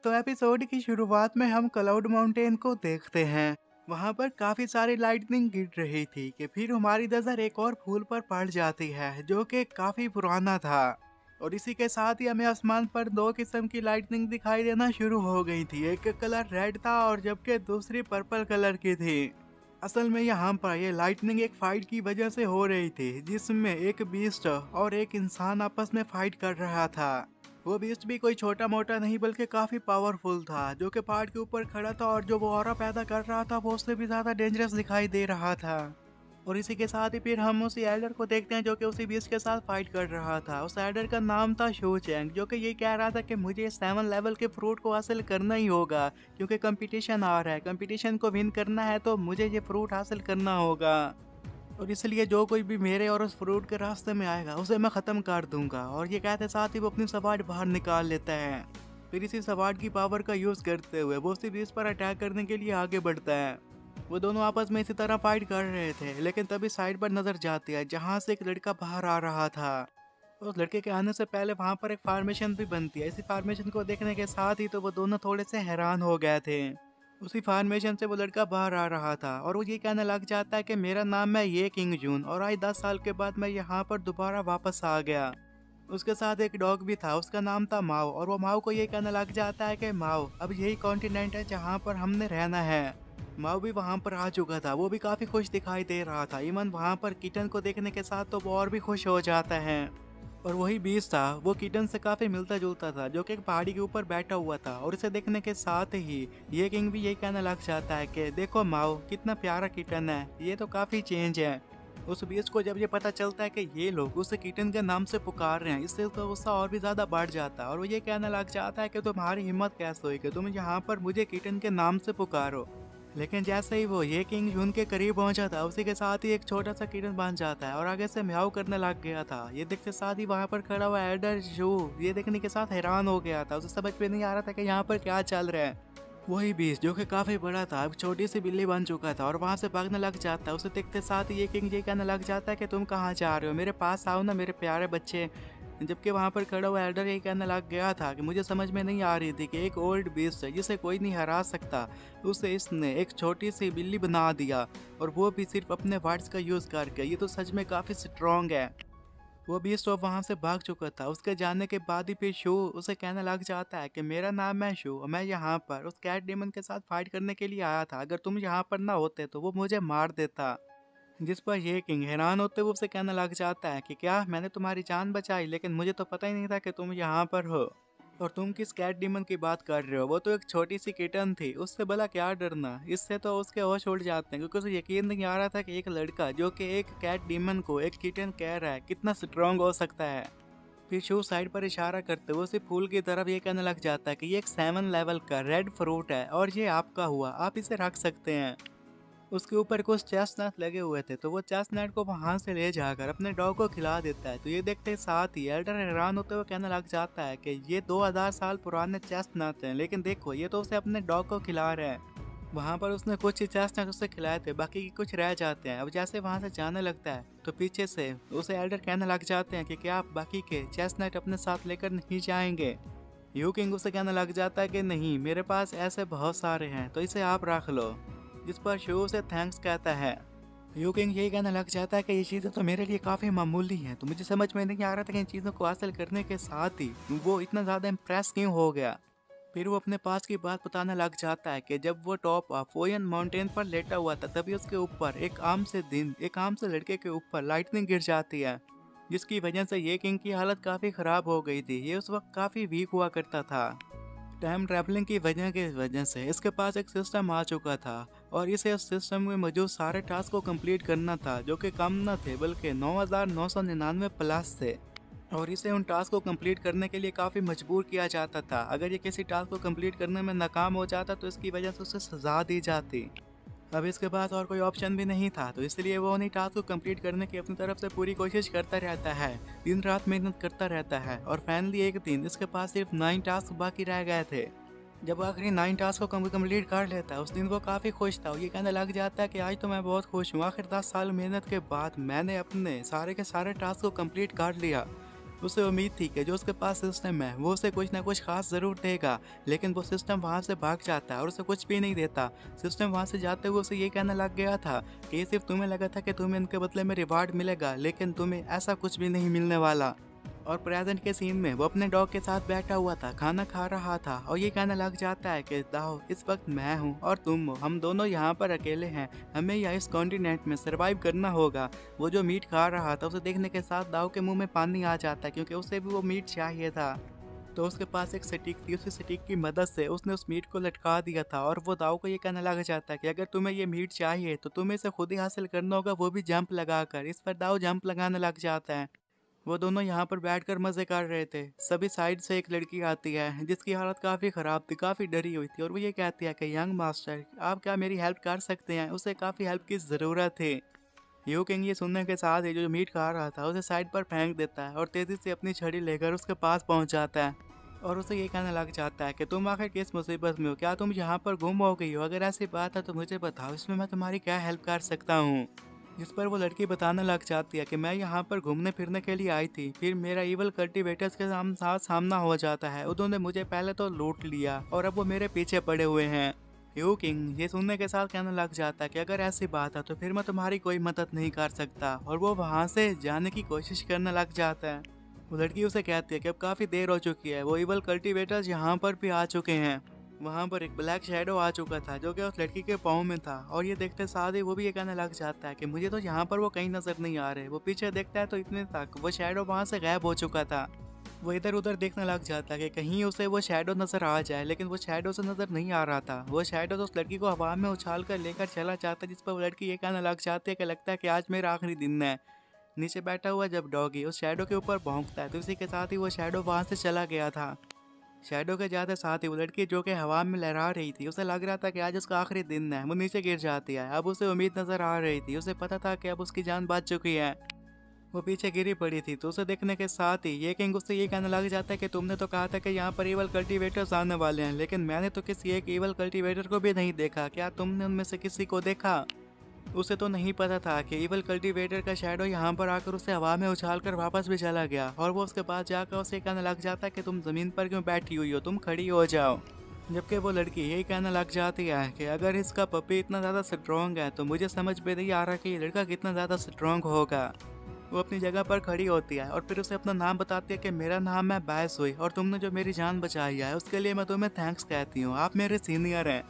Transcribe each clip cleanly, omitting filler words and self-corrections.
तो एपिसोड की शुरुआत में हम क्लाउड माउंटेन को देखते हैं। वहां पर काफी सारी लाइटनिंग गिर रही थी कि फिर हमारी नजर एक और फूल पर पड़ जाती है जो कि काफी पुराना था। और इसी के साथ ही हमें आसमान पर दो किस्म की लाइटनिंग दिखाई देना शुरू हो गई थी। एक कलर रेड था और जबकि दूसरी पर्पल कलर की थी। असल में यहाँ पर ये लाइटनिंग एक फाइट की वजह से हो रही थी जिसमें एक बीस्ट और एक इंसान आपस में फाइट कर रहा था। वो बीस्ट भी कोई छोटा मोटा नहीं बल्कि काफी पावरफुल था जो कि पहाड़ के ऊपर खड़ा था और जो वो ऑरा पैदा कर रहा था वो उससे भी ज्यादा डेंजरस दिखाई दे रहा था। और इसी के साथ ही फिर हम उसी एल्डर को देखते हैं जो कि उसी बीस्ट के साथ फाइट कर रहा था। उस एल्डर का नाम था शू चैंग जो कि ये कह रहा था कि मुझे 7 लेवल के फ्रूट को हासिल करना ही होगा क्योंकि कंपटीशन आ रहा है। कंपटीशन को विन करना है तो मुझे ये फ्रूट हासिल करना होगा और इसलिए जो कोई भी मेरे और उस फ्रूट के रास्ते में आएगा उसे मैं खत्म कर दूंगा। और ये कहते साथ ही वो अपनी सवार बाहर निकाल लेता है। फिर इसी सवार की पावर का यूज करते हुए वो उसी बीच पर अटैक करने के लिए आगे बढ़ता है। वो दोनों आपस में इसी तरह फाइट कर रहे थे लेकिन तभी साइड पर नजर जाती है जहाँ से एक लड़का बाहर आ रहा था। उस लड़के के आने से पहले वहां पर एक फार्मेशन भी बनती है। इसी फार्मेशन को देखने के साथ ही तो वो दोनों थोड़े से हैरान हो गए थे। उसी फार्मेशन से वो लड़का बाहर आ रहा था और वो ये कहने लग जाता है कि मेरा नाम है ये किंग जून और आज 10 साल के बाद मैं यहाँ पर दोबारा वापस आ गया। उसके साथ एक डॉग भी था, उसका नाम था माओ और वो माओ को ये कहने लग जाता है कि माओ अब यही कॉन्टिनेंट है जहाँ पर हमने रहना है। माओ भी वहाँ पर आ चुका था, वो भी काफी खुश दिखाई दे रहा था। इवन वहाँ पर किटन को देखने के साथ तो वो और भी खुश हो जाता है। और वही बीस था, वो किटन से काफी मिलता जुलता था जो कि एक पहाड़ी के ऊपर बैठा हुआ था। और इसे देखने के साथ ही ये किंग भी यही कहने लग जाता है कि देखो माओ कितना प्यारा किटन है, ये तो काफी चेंज है। उस बीस को जब ये पता चलता है कि ये लोग उसे किटन के नाम से पुकार रहे हैं इससे उसका गुस्सा और भी ज्यादा बढ़ जाता है और वो ये कहने लग जाता है कि तुम्हारी हिम्मत कैसे हुई कि तुम यहाँ पर मुझे किटन के नाम से पुकारो। लेकिन जैसे ही वो ये किंग जून के करीब पहुंचा था उसी के साथ ही एक छोटा सा किटन बन जाता है और आगे से म्याऊ करने लग गया था। ये देखते साथ ही वहां पर खड़ा हुआ एल्डर शू ये देखने के साथ हैरान हो गया था। उसे समझ में नहीं आ रहा था कि यहाँ पर क्या चल रहा है। वही बीस जो कि काफी बड़ा था अब छोटी सी बिल्ली बन चुका था और वहां से भागने लग जाता है। उसे देखते साथ ही ये किंग ये कहने लग जाता है कि तुम कहाँ जा रहे हो, मेरे पास आओ ना मेरे प्यारे बच्चे। जबकि वहां पर खड़ा हुआ एल्डर यही कहने लग गया था कि मुझे समझ में नहीं आ रही थी कि एक ओल्ड बीस्ट है जिसे कोई नहीं हरा सकता, उसे इसने एक छोटी सी बिल्ली बना दिया और वो भी सिर्फ अपने वर्ड्स का यूज करके। ये तो सच में काफी स्ट्रॉन्ग है। वो बीस्ट ऑफ वहां से भाग चुका था। उसके जाने के बाद ही फिर शू उसे कहने लग जाता है कि मेरा नाम है शू और मैं यहाँ पर उस कैट डेमन के साथ फाइट करने के लिए आया था। अगर तुम यहाँ पर ना होते तो वो मुझे मार देता। जिस पर ये किंग हैरान होते हुए उससे कहने लग जाता है कि क्या मैंने तुम्हारी जान बचाई, लेकिन मुझे तो पता ही नहीं था कि तुम यहाँ पर हो। और तुम किस कैट डीमन की बात कर रहे हो, वो तो एक छोटी सी किटन थी, उससे भला क्या डरना। इससे तो उसके होश उड़ जाते हैं क्योंकि उसे यकीन नहीं आ रहा था कि एक लड़का जो कि एक कैट डीमन को एक किटन कह रहा है कितना स्ट्रांग हो सकता है। फिर शू साइड पर इशारा करते हुए उसे फूल की तरफ ये कहने लग जाता है कि ये एक 7 लेवल का रेड फ्रूट है और ये आपका हुआ, आप इसे रख सकते हैं। उसके ऊपर कुछ चेस्टनट लगे हुए थे तो वो चेस्टनट को वहां से ले जाकर अपने डॉग को खिला देता है। तो ये देखते साथ ही एल्डर हैरान होते हुए कहने लग जाता है कि ये 2000 साल पुराने चेस्टनट हैं, लेकिन देखो ये तो उसे अपने डॉग को खिला रहे हैं। वहां पर उसने कुछ ही चेस्टनट उसे खिलाए थे, बाकी के कुछ रह जाते हैं। अब जैसे वहां से जाने लगता है तो पीछे से उसे एल्डर कहने लग जाते हैं कि क्या आप बाकी के चेस्टनट अपने साथ लेकर नहीं जाएंगे। यू किंग उसे कहने लग जाता है कि नहीं, मेरे पास ऐसे बहुत सारे हैं तो इसे आप रख लो। जिस पर शू उसे थैंक्स कहता है। यू किंग यही कहने लग जाता है कि ये चीज़ें तो मेरे लिए काफ़ी मामूली हैं, तो मुझे समझ में नहीं आ रहा था कि इन चीज़ों को हासिल करने के साथ ही वो इतना ज़्यादा इम्प्रेस क्यों हो गया। फिर वो अपने पास की बात बताने लग जाता है कि जब वो टॉप फोयन माउंटेन पर लेटा हुआ था तभी उसके ऊपर एक आम से लड़के के ऊपर लाइटनिंग गिर जाती है, जिसकी वजह से ये किंग की हालत काफ़ी ख़राब हो गई थी। ये उस वक्त काफ़ी वीक हुआ करता था। टाइम ट्रैवलिंग की वजह से इसके पास एक सिस्टम आ चुका था और इसे उस सिस्टम में मौजूद सारे टास्क को कंप्लीट करना था जो कि कम न थे बल्कि 9999 प्लस थे। और इसे उन टास्क को कंप्लीट करने के लिए काफ़ी मजबूर किया जाता था। अगर ये किसी टास्क को कंप्लीट करने में नाकाम हो जाता तो इसकी वजह से उसे सजा दी जाती। अब इसके पास और कोई ऑप्शन भी नहीं था, तो इसलिए वो उन्हीं टास्क को कंप्लीट करने की अपनी तरफ से पूरी कोशिश करता रहता है, दिन रात मेहनत करता रहता है। और फाइनली एक दिन इसके पास सिर्फ 9 टास्क बाकी रह गए थे। जब आखिरी 9 टास्क को कंप्लीट कर लेता है उस दिन वो काफ़ी खुश था। ये कहने लग जाता है कि आज तो मैं बहुत खुश हूँ, आखिर 10 साल मेहनत के बाद मैंने अपने सारे के सारे टास्क को कंप्लीट कर लिया। उसे उम्मीद थी कि जो उसके पास सिस्टम है वो उसे कुछ ना कुछ खास ज़रूर देगा, लेकिन वो सिस्टम वहाँ से भाग जाता है और उसे कुछ भी नहीं देता। सिस्टम वहाँ से जाते हुए उसे ये कहने लग गया था कि ये सिर्फ तुम्हें लगा था कि तुम्हें इनके बदले में रिवार्ड मिलेगा, लेकिन तुम्हें ऐसा कुछ भी नहीं मिलने वाला। और प्रेजेंट के सीन में वो अपने डॉग के साथ बैठा हुआ था, खाना खा रहा था और ये कहने लग जाता है कि दाओ इस वक्त मैं हूँ और तुम हो, हम दोनों यहाँ पर अकेले हैं, हमें यहाँ इस कॉन्टिनेंट में सरवाइव करना होगा। वो जो मीट खा रहा था उसे देखने के साथ दाओ के मुंह में पानी आ जाता है, क्योंकि उसे भी वो मीट चाहिए था। तो उसके पास एक सटीक थी, उसी सटीक की मदद से उसने उस मीट को लटका दिया था और वो दाऊ को ये कहने लग जाता है कि अगर तुम्हें ये मीट चाहिए तो तुम्हें इसे खुद ही हासिल करना होगा, वो भी जंप लगाकर। इस पर दाऊ जंप लगाने लग जाता है। वो दोनों यहाँ पर बैठकर मजे कर रहे थे। सभी साइड से एक लड़की आती है जिसकी हालत काफ़ी ख़राब थी, काफ़ी डरी हुई थी, और वो ये कहती है कि यंग मास्टर आप क्या मेरी हेल्प कर सकते हैं, उसे काफ़ी हेल्प की ज़रूरत थी। यू किंग ये सुनने के साथ ही जो मीट खा रहा था उसे साइड पर फेंक देता है और तेज़ी से अपनी छड़ी लेकर उसके पास पहुँच जाता है और उसे ये कहने लग जाता है कि तुम आखिर किस मुसीबत में हो, क्या तुम यहाँ पर गुम हो गई हो, अगर ऐसी बात है तो मुझे बताओ, इसमें मैं तुम्हारी क्या हेल्प कर सकता हूँ। जिस पर वो लड़की बताने लग जाती है कि मैं यहाँ पर घूमने फिरने के लिए आई थी, फिर मेरा इवल कल्टीवेटर्स के साथ सामना हो जाता है, उन्होंने मुझे पहले तो लूट लिया और अब वो मेरे पीछे पड़े हुए हैं। यू किंग ये सुनने के साथ कहने लग जाता है कि अगर ऐसी बात है तो फिर मैं तुम्हारी कोई मदद नहीं कर सकता, और वो वहाँ से जाने की कोशिश करने लग जाता है। वो लड़की उसे कहती है कि अब काफ़ी देर हो चुकी है, वो इवल कल्टीवेटर्स यहाँ पर भी आ चुके हैं। वहाँ पर एक ब्लैक शैडो आ चुका था जो कि उस लड़की के पाँव में था, और ये देखते साथ ही वो भी ये कहने लग जाता है कि मुझे तो यहाँ पर वो कहीं नजर नहीं आ रहे। वो पीछे देखता है तो इतने तक वो शैडो वहाँ से गायब हो चुका था। वो इधर उधर देखने लग जाता है कि कहीं उसे वो शैडो नजर आ जाए, लेकिन वो शैडो से नजर नहीं आ रहा था। वो शैडो तो उस लड़की को हवा में उछाल कर लेकर चला जाता है, जिस पर वो लड़की ये कहने लग जाती है कि लगता है कि आज मेरा आखिरी दिन है। नीचे बैठा हुआ जब डॉगी उस शैडो के ऊपर भौंकता है तो इसी के साथ ही वो शैडो वहाँ से चला गया था। शैडो के जाते साथ ही वो लड़की जो कि हवा में लहरा रही थी, उसे लग रहा था कि आज उसका आखिरी दिन है, वो नीचे गिर जाती है। अब उसे उम्मीद नजर आ रही थी, उसे पता था कि अब उसकी जान बच चुकी है। वो पीछे गिरी पड़ी थी तो उसे देखने के साथ ही ये किंग उससे ये कहने लग जाता है कि तुमने तो कहा था कि यहाँ पर इवल कल्टीवेटर्स आने वाले हैं, लेकिन मैंने तो किसी एक इवल कल्टीवेटर को भी नहीं देखा, क्या तुमने उनमें से किसी को देखा। उसे तो नहीं पता था कि इवल कल्टीवेटर का शैडो यहाँ पर आकर उसे हवा में उछालकर वापस भी चला गया, और वो उसके पास जाकर उसे कहने लग जाता है कि तुम जमीन पर क्यों बैठी हुई हो, तुम खड़ी हो जाओ। जबकि वो लड़की यही कहने लग जाती है कि अगर इसका पपी इतना ज़्यादा स्ट्रॉन्ग है तो मुझे समझ में नहीं आ रहा कि ये लड़का कितना ज़्यादा स्ट्रॉन्ग होगा। वो अपनी जगह पर खड़ी होती है और फिर उसे अपना नाम बताती है कि मेरा नाम है बैस हुई, और तुमने जो मेरी जान बचाई है उसके लिए मैं तुम्हें थैंक्स कहती हूँ, आप मेरे सीनियर हैं।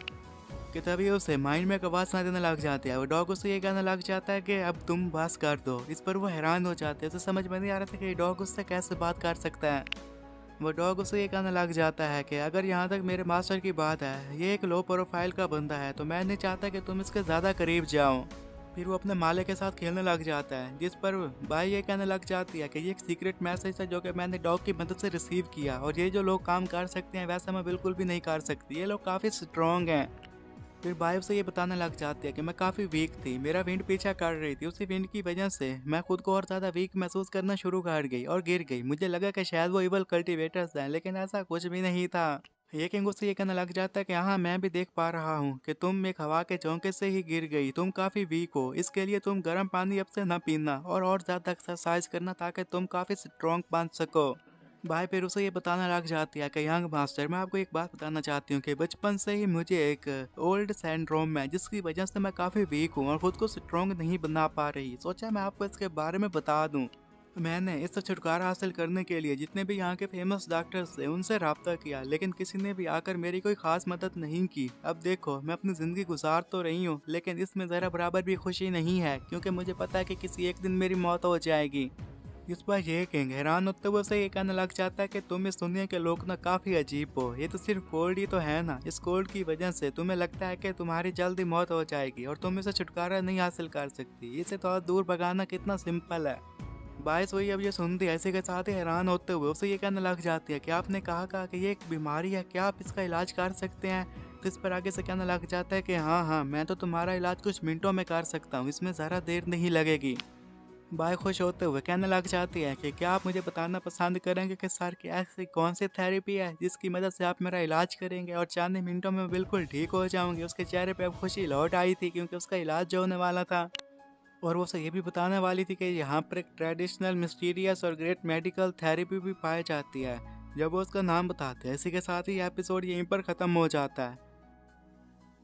कि तभी उसे माइंड में एक आवाज़ सुनाई देने लग जाती है। वो डॉग उसे ये कहने लग जाता है कि अब तुम बस कर दो। इस पर वो हैरान हो जाते हैं, उसे समझ में नहीं आ रहा था कि डॉग उससे कैसे बात कर सकता है। वो डॉग उसे ये कहने लग जाता है कि अगर यहाँ तक मेरे मास्टर की बात है, ये एक लो प्रोफाइल का बंदा है, तो मैं नहीं चाहता कि तुम इसके ज़्यादा करीब जाओ। फिर वो अपने माले के साथ खेलने लग जाता है, जिस पर भाई ये कहने लग जाती है कि ये एक सीक्रेट मैसेज है जो कि मैंने डॉग की मदद से रिसीव किया, और ये जो लोग काम कर सकते हैं वैसा मैं बिल्कुल भी नहीं कर सकती, ये लोग काफ़ी स्ट्रॉन्ग हैं। फिर बाइव से ये बताने लग जाती है कि मैं काफ़ी वीक थी, मेरा विंड पीछा कर रही थी, उसी विंड की वजह से मैं खुद को और ज़्यादा वीक महसूस करना शुरू कर गई और गिर गई। मुझे लगा कि शायद वो इवल कल्टीवेटर्स हैं, लेकिन ऐसा कुछ भी नहीं था। ये किंग उससे ये कहने लग जाता है कि हाँ मैं भी देख पा रहा हूँ कि तुम एक हवा के झोंके से ही गिर गई, तुम काफ़ी वीक हो, इसके लिए तुम गर्म पानी अब से न पीना और ज़्यादा एक्सरसाइज करना ताकि तुम काफ़ी स्ट्रॉन्ग बन सको। भाई फिर उसे ये बताने लग जाती है कि यंग मास्टर मैं आपको एक बात बताना चाहती हूँ कि बचपन से ही मुझे एक ओल्ड सिंड्रोम है, जिसकी वजह से मैं काफ़ी वीक हूँ और खुद को स्ट्रॉन्ग नहीं बना पा रही। सोचा मैं आपको इसके बारे में बता दूँ। मैंने इससे छुटकारा हासिल करने के लिए जितने भी यहाँ के फेमस डॉक्टर्स थे उनसे रब्ता किया, लेकिन किसी ने भी आकर मेरी कोई खास मदद नहीं की। अब देखो मैं अपनी ज़िंदगी गुजार तो रही हूँ, लेकिन इसमें ज़रा बराबर भी खुशी नहीं है, क्योंकि मुझे पता है कि किसी एक दिन मेरी मौत हो जाएगी। इस पर ये किंग हैरान होते हुए से ये कहने लग जाता है कि तुम इस दुनिया के लोग ना काफ़ी अजीब हो, ये तो सिर्फ कोल्ड ही तो है ना, इस कोल्ड की वजह से तुम्हें लगता है कि तुम्हारी जल्दी मौत हो जाएगी और तुम इसे छुटकारा नहीं हासिल कर सकती, इसे तो और दूर भगाना कितना सिंपल है। बाइस वही अब ये सुनती है, ऐसे के साथ ही हैरान होते हुए उसे ये कहने लग जाती है कि आपने कहा कि ये एक बीमारी है, क्या आप इसका इलाज कर सकते हैं। तो इस पर आगे से कहने लग जाता है कि हाँ हाँ मैं तो तुम्हारा इलाज कुछ मिनटों में कर सकता हूँ, इसमें ज़रा देर नहीं लगेगी। बाय खुश होते हुए कहने लग जाती है कि क्या आप मुझे बताना पसंद करेंगे कि सर की ऐसी कौन सी थेरेपी है जिसकी मदद से आप मेरा इलाज करेंगे और चंद ही मिनटों में बिल्कुल ठीक हो जाऊंगी। उसके चेहरे पे अब खुशी लौट आई थी क्योंकि उसका इलाज जो होने वाला था और वो उसे ये भी बताने वाली थी कि यहाँ पर एक ट्रेडिशनल मिस्टीरियस और ग्रेट मेडिकल थेरेपी भी पाई जाती है। जब वो उसका नाम बताते हैं, इसी के साथ ही एपिसोड यहीं पर खत्म हो जाता है।